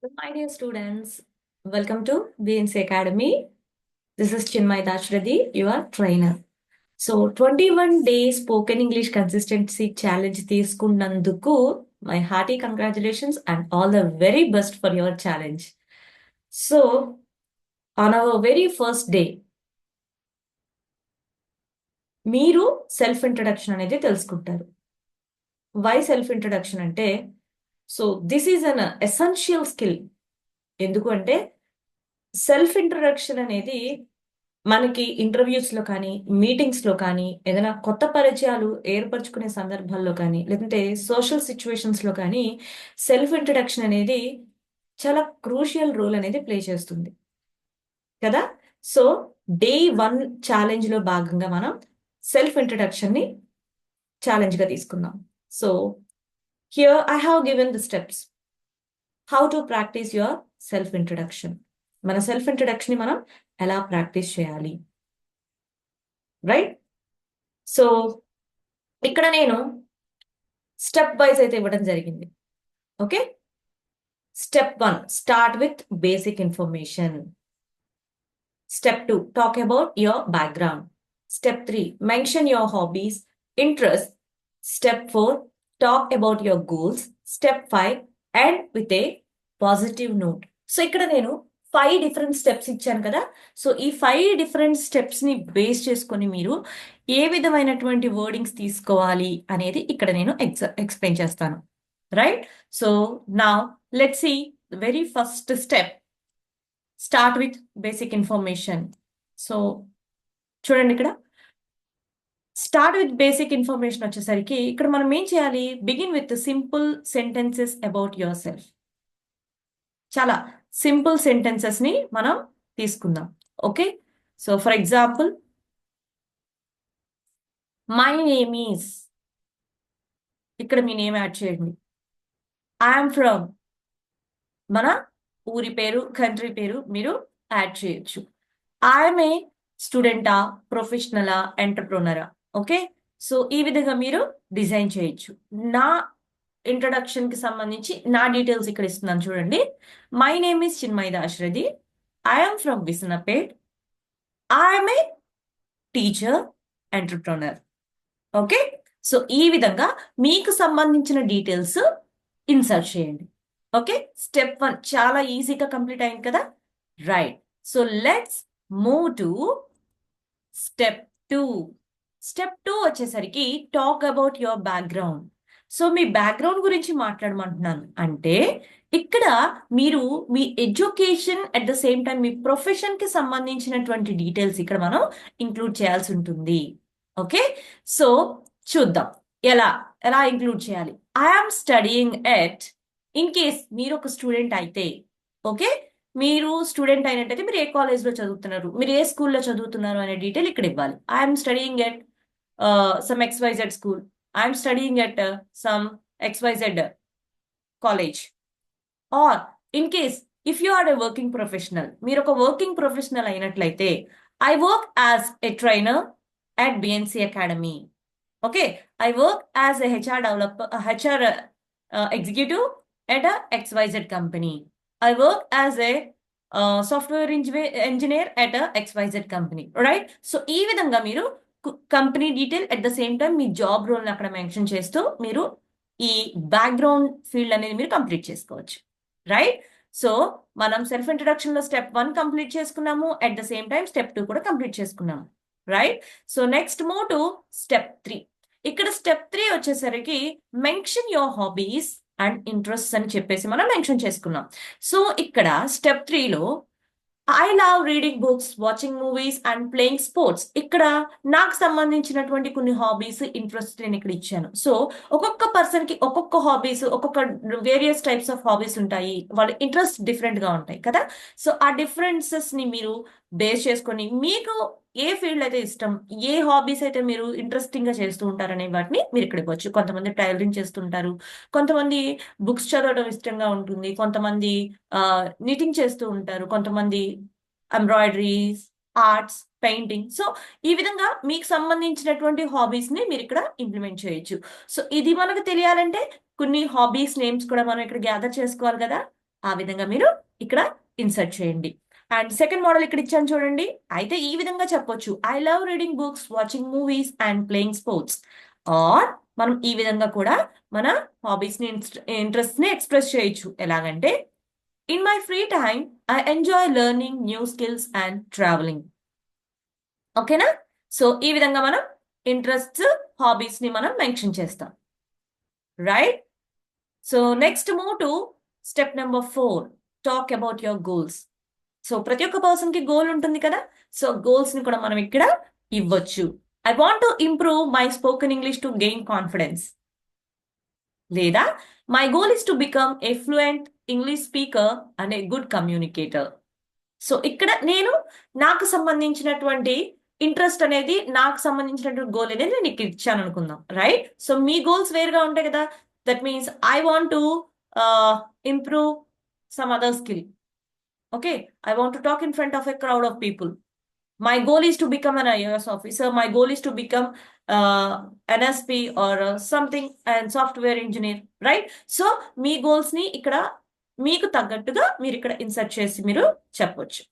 Hello, my dear students. Welcome to BNC Academy. This is Chinmay Dashrathi, your trainer. So, 21 days spoken English consistency challenge తీసుకున్నందుకు my hearty congratulations and all the very best for your challenge. So, on our very first day, మీరు self introduction అనేది తెలుసుకుంటారు. Why self introduction అంటే so this is an essential skill. ఎందుకు అంటే self introduction అనేది మనకి interviews లో కానీ మీటింగ్స్ లో కానీ ఏదైనా కొత్త పరిచయాలు ఏర్పరచుకునే సందర్భాల్లో కానీ లేదంటే సోషల్ సిచ్యువేషన్స్ లో కానీ సెల్ఫ్ ఇంట్రడక్షన్ అనేది చాలా క్రూషియల్ రోల్ అనేది ప్లే చేస్తుంది కదా. సో డే 1 ఛాలెంజ్ లో భాగంగా మనం సెల్ఫ్ ఇంట్రడక్షన్ ని ఛాలెంజ్ గా తీసుకుందాం. So here I have given the steps how to practice your self introduction. మన సెల్ఫ్ ఇంట్రడక్షన్ ని మనం ఎలా ప్రాక్టీస్ చేయాలి, రైట్? సో ఇక్కడ నేను స్టెప్ వైజ్ అయితే ఇవ్వడం జరిగింది. Okay, step 1 start with basic information. Step 2 talk about your background. Step 3 mention your hobbies, interest. Step 4 talk about your goals. Step 5 and with a positive note. So ఇక్కడ నేను 5 different steps ఇచ్చాను కదా. So ఈ 5 different steps ని base చేసుకొని మీరు ఏ విధమైనటువంటి wordings తీసుకోవాలి అనేది ఇక్కడ నేను ఎక్స్ప్లెయిన్ చేస్తాను, రైట్? సో నా let's see very first step, start with basic information. So చూడండి, ఇక్కడ స్టార్ట్ విత్ బేసిక్ ఇన్ఫర్మేషన్ వచ్చేసరికి ఇక్కడ మనం ఏం చేయాలి? Begin with simple sentences about yourself. చాలా సింపుల్ సెంటెన్సెస్ ని మనం తీసుకుందాం. Okay, so for example my name is, ఇక్కడ మీ నేమ్ యాడ్ చేయండి. ఐఎమ్ ఫ్రమ్, మన ఊరి పేరు, కంట్రీ పేరు మీరు యాడ్ చేయొచ్చు. ఐఎమ్ ఏ స్టూడెంటా, ప్రొఫెషనలా, ఎంటర్ప్రెన్యూరా. ఓకే, సో ఈ విధంగా మీరు డిజైన్ చేయొచ్చు. నా ఇంట్రొడక్షన్ కి సంబంధించి నా డీటెయిల్స్ ఇక్కడ ఇస్తున్నాను చూడండి. My name is Chinmay Dasarathi. I'm from Visanapet. I'm a teacher, entrepreneur. Okay, so ఈ విధంగా మీకు సంబంధించిన డీటెయిల్స్ ఇన్సర్ట్ చేయండి. ఓకే, స్టెప్ 1 చాలా ఈజీగా కంప్లీట్ అయింది కదా, right? So let's move to step 2. Step 2 వచ్చేసరికి talk about your background. So మీ బ్యాక్గ్రౌండ్ గురించి మాట్లాడమంటున్నాను అంటే ఇక్కడ మీరు మీ education at the same time మీ ప్రొఫెషన్ కి సంబంధించినటువంటి డీటెయిల్స్ ఇక్కడ మనం ఇంక్లూడ్ చేయాల్సి ఉంటుంది. ఓకే, సో చూద్దాం ఎలా ఎలా ఇంక్లూడ్ చేయాలి. I'm studying at, in case మీరు ఒక స్టూడెంట్ అయితే, ఓకే, మీరు స్టూడెంట్ అయినట్టయితే మీరు ఏ కాలేజ్లో చదువుతున్నారు, మీరు ఏ స్కూల్లో చదువుతున్నారు అనే డీటెయిల్ ఇక్కడ ఇవ్వాలి. I'm studying at some XYZ school. I'm studying at some XYZ college. Or in case if you are a working professional, మీరు ఒక వర్కింగ్ ప్రొఫెషనల్ అయినట్లయితే I work as a trainer at BNC Academy. Okay, I work as a HR developer, HR executive at a XYZ company. I work as a software engineer at a XYZ company, right? So ఈ విధంగా మీరు company detail at the same time మీ job role అక్కడ mention చేస్తూ మీరు ఈ background field అనేది మీరు కంప్లీట్ చేసుకోవచ్చు, రైట్? సో మనం సెల్ఫ్ ఇంట్రడక్షన్ లో స్టెప్ 1 కంప్లీట్ చేసుకున్నాము, at the same time step 2 కూడా కంప్లీట్ చేసుకున్నాము, right? So next move to step 3. ఇక్కడ స్టెప్ 3 వచ్చేసరికి mention your hobbies and interest అని చెప్పేసి మనం మెన్షన్ చేసుకున్నాం. సో ఇక్కడ స్టెప్ 3లో I love reading books, watching movies and playing sports. ఇక్కడ నాకు సంబంధించినటువంటి కొన్ని హాబీస్, ఇంట్రెస్ట్ నేను ఇక్కడ ఇచ్చాను. సో ఒక్కొక్క పర్సన్ కి ఒక్కొక్క హాబీస్, ఒక్కొక్క వేరియస్ టైప్స్ ఆఫ్ హాబీస్ ఉంటాయి, వాళ్ళ ఇంట్రెస్ట్ డిఫరెంట్ గా ఉంటాయి కదా. సో ఆ డిఫరెన్సెస్ ని మీరు బేస్ చేసుకొని మీకు ఏ ఫీల్డ్ అయితే ఇష్టం, ఏ హాబీస్ అయితే మీరు ఇంట్రెస్టింగ్ గా చేస్తూ ఉంటారనే వాటిని మీరు ఇక్కడ ఇవ్వచ్చు. కొంతమంది టైలరింగ్ చేస్తుంటారు, కొంతమంది బుక్స్ చదవడం ఇష్టంగా ఉంటుంది, కొంతమంది నిటింగ్ చేస్తూ ఉంటారు, కొంతమంది ఎంబ్రాయిడరీస్, ఆర్ట్స్, పెయింటింగ్. సో ఈ విధంగా మీకు సంబంధించినటువంటి హాబీస్ ని మీరు ఇక్కడ ఇంప్లిమెంట్ చేయొచ్చు. సో ఇది మనకు తెలియాలంటే కొన్ని హాబీస్ నేమ్స్ కూడా మనం ఇక్కడ గ్యాదర్ చేసుకోవాలి కదా. ఆ విధంగా మీరు ఇక్కడ ఇన్సర్ట్ చేయండి. అండ్ సెకండ్ మోడల్ ఇక్కడ ఇచ్చాను చూడండి. అయితే ఈ విధంగా చెప్పొచ్చు, I love reading books, watching movies and playing sports. Or మనం ఈ విధంగా కూడా మన హాబీస్ ని ఇంట్రెస్ట్ ని ఎక్స్ప్రెస్ చేయొచ్చు. ఎలాగంటే in my free time I enjoy learning new skills and travelling. ఓకేనా? సో ఈ విధంగా మనం ఇంట్రెస్ట్, హాబీస్ ని మనం మెన్షన్ చేస్తాం. Right? So next move to step number 4, talk about your goals. So ప్రతి ఒక్క పర్సన్ కి గోల్ ఉంటుంది కదా. సో గోల్స్ ని కూడా మనం ఇక్కడ ఇవ్వచ్చు. I want to improve my spoken English to gain confidence. లేదా my goal is to become a fluent English speaker and a good communicator. So ఇక్కడ నేను నాకు సంబంధించినటువంటి ఇంట్రెస్ట్ అనేది, నాకు సంబంధించినటువంటి గోల్ అనేది నేను ఇక్కడ ఇచ్చాను అనుకుందాం. రైట్? సో మీ గోల్స్ వేరుగా ఉంటాయి కదా. That means I want to improve some other skill. Okay, I want to talk in front of a crowd of people. My goal is to become an IAS officer. My goal is to become an SP or something and software engineer. Right? So me goals ని ఇక్కడ మీకు తగ్గట్టుగా మీరు ఇక్కడ insert చేసి మీరు చెప్పొచ్చు.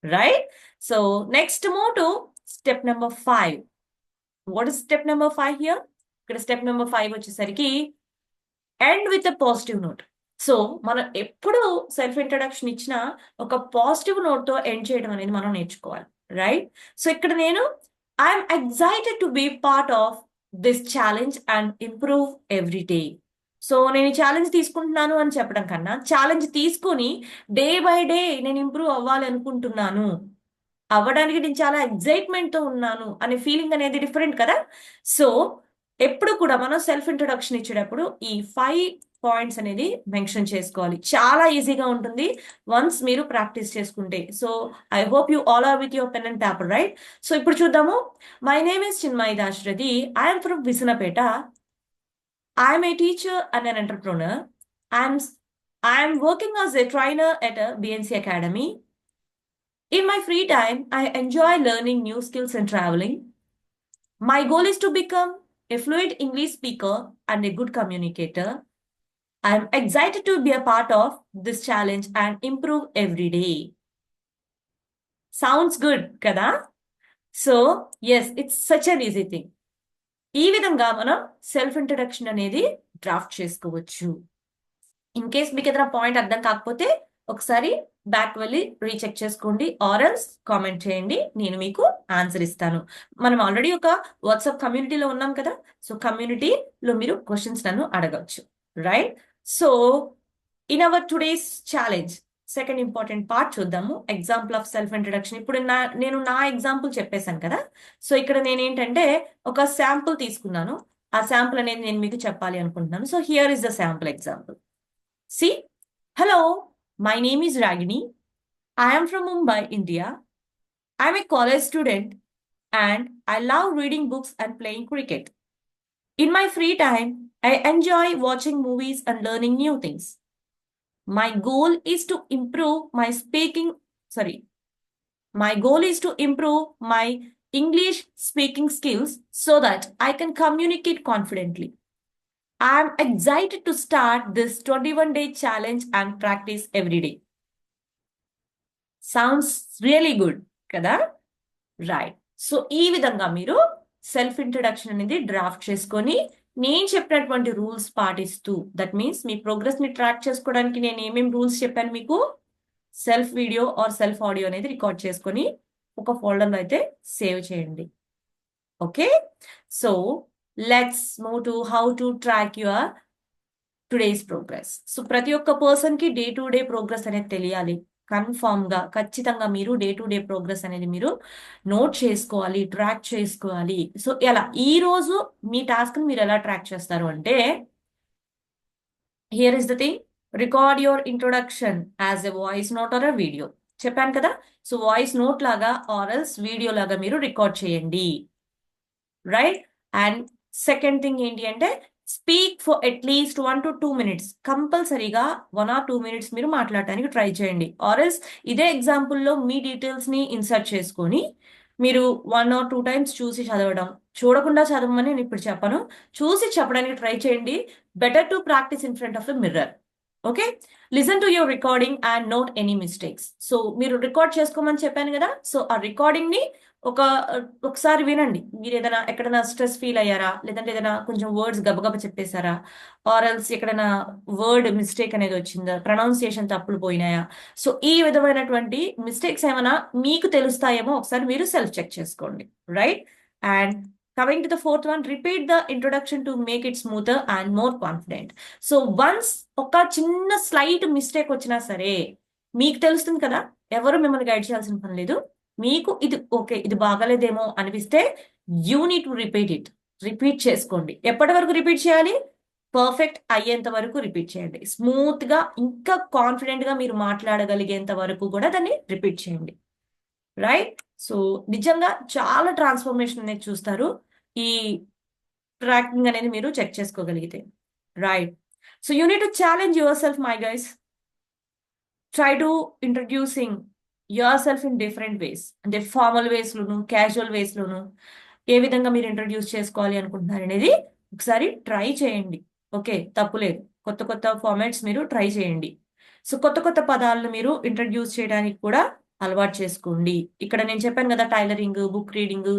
Right? So next move to step number 5. What is step number 5 here? ఇక్కడ స్టెప్ నెంబర్ 5 వచ్చేసరికి end with a positive note. So మనం ఎప్పుడు సెల్ఫ్ ఇంట్రడక్షన్ ఇచ్చినా ఒక పాజిటివ్ నోట్ తో ఎండ్ చేయడం అనేది మనం నేర్చుకోవాలి. రైట్? సో ఇక్కడ నేను I'm excited to be part of this challenge and improve every day. So నేను ఛాలెంజ్ తీసుకుంటున్నాను అని చెప్పడం కన్నా, ఛాలెంజ్ తీసుకొని డే బై డే నేను ఇంప్రూవ్ అవ్వాలి అనుకుంటున్నాను, అవ్వడానికి నేను చాలా ఎక్సైట్మెంట్ తో ఉన్నాను అనే ఫీలింగ్ అనేది డిఫరెంట్ కదా. సో ఎప్పుడు కూడా మనం సెల్ఫ్ ఇంట్రొడక్షన్ ఇచ్చేటప్పుడు ఈ 5 పాయింట్స్ అనేది మెన్షన్ చేసుకోవాలి. చాలా ఈజీగా ఉంటుంది వన్స్ మీరు ప్రాక్టీస్ చేసుకుంటే. So I hope you all are with your pen and paper. Right? So ఇప్పుడు చూద్దాము. My name is Chinmayi Dasarathi. I'm from Visannapeta. I'm a teacher and an entrepreneur. I'm working as a trainer at BNC Academy. In my free time, I enjoy learning new skills and traveling. My goal is to become a fluent English speaker and a good communicator. I am excited to be a part of this challenge and improve every day. Sounds good, kada? So, yes, it's such an easy thing. ఈ విధంగా మనం self introduction అనేది draft చేసుకోవచ్చు. In case మీకు ఏదైనా point అర్థం కాకపోతే ఒకసారి బ్యాక్ వెళ్ళి రీచెక్ చేసుకోండి, ఆర్ఎల్స్ కామెంట్ చేయండి, నేను మీకు ఆన్సర్ ఇస్తాను. మనం ఆల్రెడీ ఒక వాట్సాప్ కమ్యూనిటీలో ఉన్నాం కదా. సో కమ్యూనిటీలో మీరు క్వశ్చన్స్ నన్ను అడగవచ్చు. Right? So in our today's challenge second important part చూద్దాము, ఎగ్జాంపుల్ ఆఫ్ సెల్ఫ్ ఇంట్రడక్షన్. ఇప్పుడు నేను నా ఎగ్జాంపుల్ చెప్పేశాను కదా. సో ఇక్కడ నేను ఏంటంటే ఒక శాంపుల్ తీసుకున్నాను. ఆ శాంపుల్ అనేది నేను మీకు చెప్పాలి అనుకుంటున్నాను. So here is the sample example. See, hello, my name is Ragini. I am from Mumbai, India. I am a college student and I love reading books and playing cricket. In my free time, I enjoy watching movies and learning new things. My goal is to improve my English speaking skills so that I can communicate confidently. I'm excited to start this 21-day challenge and practice every day. Sounds really good, kada? Right. So, ఈ విధంగా మీరు self introduction అనేది draft చేసుకొని నేను చెప్పినటువంటి rules పాటిస్తూ, that means మీ progress ని ట్రాక్ చేసుకోవడానికి నేను ఏమేమి రూల్స్ చెప్పాను మీకు, self video or self audio అనేది రికార్డ్ చేసుకొని ఒక ఫోల్డర్లో అయితే సేవ్ చేయండి. Okay? So let's move to how to track your today's progress. So ప్రతి ఒక్క పర్సన్ కి డే టు డే ప్రోగ్రెస్ అనేది తెలియాలి. కన్ఫామ్ గా ఖచ్చితంగా మీరు డే టు డే ప్రోగ్రెస్ అనేది మీరు నోట్ చేసుకోవాలి, ట్రాక్ చేసుకోవాలి. సో ఎలా ఈ రోజు మీ టాస్క్ ని మీరు ఎలా ట్రాక్ చేస్తారు అంటే, here is the thing, record your introduction as a voice note are a video. చెప్పాను కదా. సో వాయిస్ నోట్ లాగా ఆర్ ఎల్స్ వీడియో లాగా మీరు రికార్డ్ చేయండి. రైట్? అండ్ సెకండ్ థింగ్ ఏంటి అంటే, speak for at least 1 to 2 minutes. కంపల్సరీగా 1 or 2 minutes మీరు మాట్లాడటానికి ట్రై చేయండి. ఆర్ఎల్స్ ఇదే ఎగ్జాంపుల్లో మీ డీటెయిల్స్ ని ఇన్సర్ట్ చేసుకొని మీరు 1 or 2 times చూసి చదవడం, చూడకుండా చదవమని నేను ఇప్పుడు చెప్పను, చూసి చెప్పడానికి ట్రై చేయండి. Better to practice in front of a mirror. Okay, listen to your recording and note any mistakes. So మీరు రికార్డ్ చేసుకోమని చెప్పాను కదా, సో ఆ రికార్డింగ్ ని ఒక ఒకసారి వినండి. మీరు ఏదైనా ఎక్కడైనా స్ట్రెస్ ఫీల్ అయ్యారా, లేదంటే ఏదైనా కొంచెం వర్డ్స్ గబగబ చెప్పేశారా, ఆర్ ఎల్స్ ఎక్కడైనా వర్డ్ మిస్టేక్ అనేది వచ్చిందా, ప్రొనౌన్సియేషన్ తప్పులు పోయినాయా, సో ఈ విధమైనటువంటి మిస్టేక్స్ ఏమైనా మీకు తెలుస్తాయేమో ఒకసారి మీరు సెల్ఫ్ చెక్ చేసుకోండి, right? And coming to the fourth one, repeat the introduction to make it smoother and more confident. So once ఒక చిన్న స్లైట్ మిస్టేక్ వచ్చినా సరే మీకు తెలుస్తుంది కదా, ఎవరు మిమ్మల్ని గైడ్ చేయాల్సిన పని లేదు. మీకు ఇది ఓకే, ఇది బాగాలేదేమో అనిపిస్తే you need to repeat it. Repeat చేసుకోండి. ఎప్పటి వరకు రిపీట్ చేయాలి? పర్ఫెక్ట్ అయ్యేంత వరకు రిపీట్ చేయండి. స్మూత్ గా ఇంకా కాన్ఫిడెంట్ గా మీరు మాట్లాడగలిగేంత వరకు కూడా దాన్ని రిపీట్ చేయండి, రైట్? సో నిజంగా చాలా ట్రాన్స్ఫర్మేషన్ అనేది చూస్తారు ఈ ట్రాకింగ్ అనేది మీరు చెక్ చేసుకోగలిగితే, right? So you need to challenge your self, my guys. Try to introducing your self in different ways. అంటే ఫార్మల్ వేస్ లోను, క్యాజువల్ వేస్ లోను ఏ విధంగా మీరు ఇంట్రడ్యూస్ చేసుకోవాలి అనుకుంటున్నారు అనేది ఒకసారి ట్రై చేయండి. ఓకే, తప్పులేదు. కొత్త కొత్త ఫార్మాట్స్ మీరు ట్రై చేయండి. సో కొత్త కొత్త పదాలను మీరు ఇంట్రడ్యూస్ చేయడానికి కూడా అలవాటు చేసుకోండి. ఇక్కడ నేను చెప్పాను కదా, టైలరింగ్, బుక్ రీడింగ్.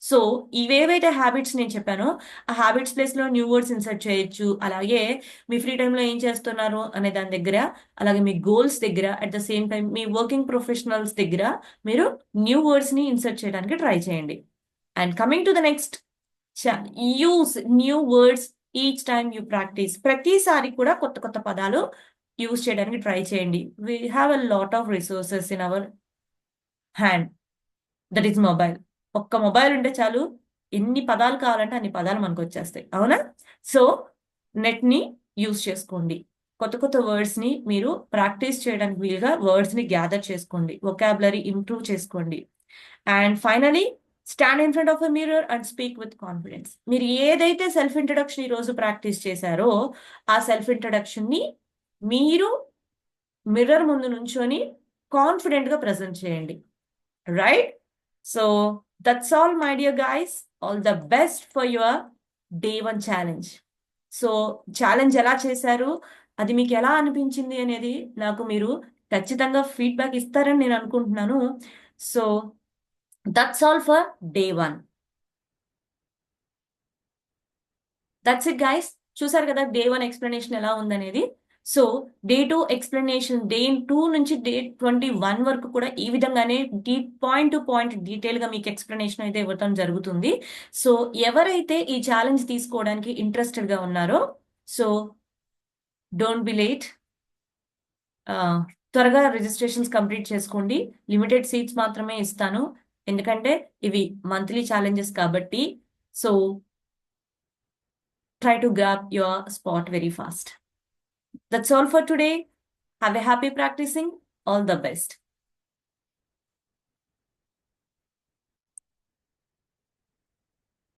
సో ఇవేవైతే హ్యాబిట్స్ నేను చెప్పానో ఆ హ్యాబిట్స్ ప్లేస్ లో న్యూ వర్డ్స్ ఇన్సర్ట్ చేయొచ్చు. అలాగే మీ ఫ్రీ టైంలో ఏం చేస్తున్నారు అనే దాని దగ్గర, అలాగే మీ గోల్స్ దగ్గర, at the same time me working professionals దగ్గర మీరు న్యూ వర్డ్స్ ని ఇన్సర్ట్ చేయడానికి ట్రై చేయండి. And coming to the next, use new words each time you practice. ప్రతిసారి కూడా కొత్త కొత్త పదాలు యూజ్ చేయడానికి ట్రై చేయండి. We have a lot of resources in our hand, that is mobile. ఒక్క మొబైల్ ఉంటే చాలు, ఎన్ని పదాలు కావాలంటే అన్ని పదాలు మనకు వచ్చేస్తాయి, అవునా? సో నెట్ ని యూజ్ చేసుకోండి. కొత్త కొత్త వర్డ్స్ ని మీరు ప్రాక్టీస్ చేయడానికి వీలుగా వర్డ్స్ ని గ్యాదర్ చేసుకోండి. వొకాబులరీ ఇంప్రూవ్ చేసుకోండి. And finally, stand in front of a mirror and speak with confidence. మీరు ఏదైతే సెల్ఫ్ ఇంట్రడక్షన్ ఈ రోజు ప్రాక్టీస్ చేశారో ఆ సెల్ఫ్ ఇంట్రడక్షన్ ని మీరు మిర్రర్ ముందు నుంచొని కాన్ఫిడెంట్ గా ప్రెజెంట్ చేయండి, right? So that's all my dear guys. All the best for your day 1 challenge. So challenge ఎలా చేశారు, అది మీకు ఎలా అనిపించింది అనేది నాకు మీరు ఖచ్చితంగా ఫీడ్బ్యాక్ ఇస్తారని నేను అనుకుంటున్నాను. So that's all for day 1. That's it guys. చూసారు కదా డే 1 ఎక్స్ప్లెనేషన్ ఎలా ఉందనేది. సో డే 2 ఎక్స్ప్లెనేషన్, డే 2 నుంచి డే 21 వరకు కూడా ఈ విధంగానే పాయింట్ టు పాయింట్ డీటెయిల్ గా మీకు ఎక్స్ప్లెనేషన్ అయితే ఇవ్వటం జరుగుతుంది. సో ఎవరైతే ఈ ఛాలెంజ్ తీసుకోవడానికి ఇంట్రెస్టెడ్ గా ఉన్నారో, సో డోంట్ బి లేట్. త్వరగా రిజిస్ట్రేషన్స్ కంప్లీట్ చేసుకోండి. లిమిటెడ్ సీట్స్ మాత్రమే ఇస్తాను, ఎందుకంటే ఇవి మంత్లీ ఛాలెంజెస్ కాబట్టి. So try to grab your spot very fast. That's all for today. Have a happy practicing. All the best.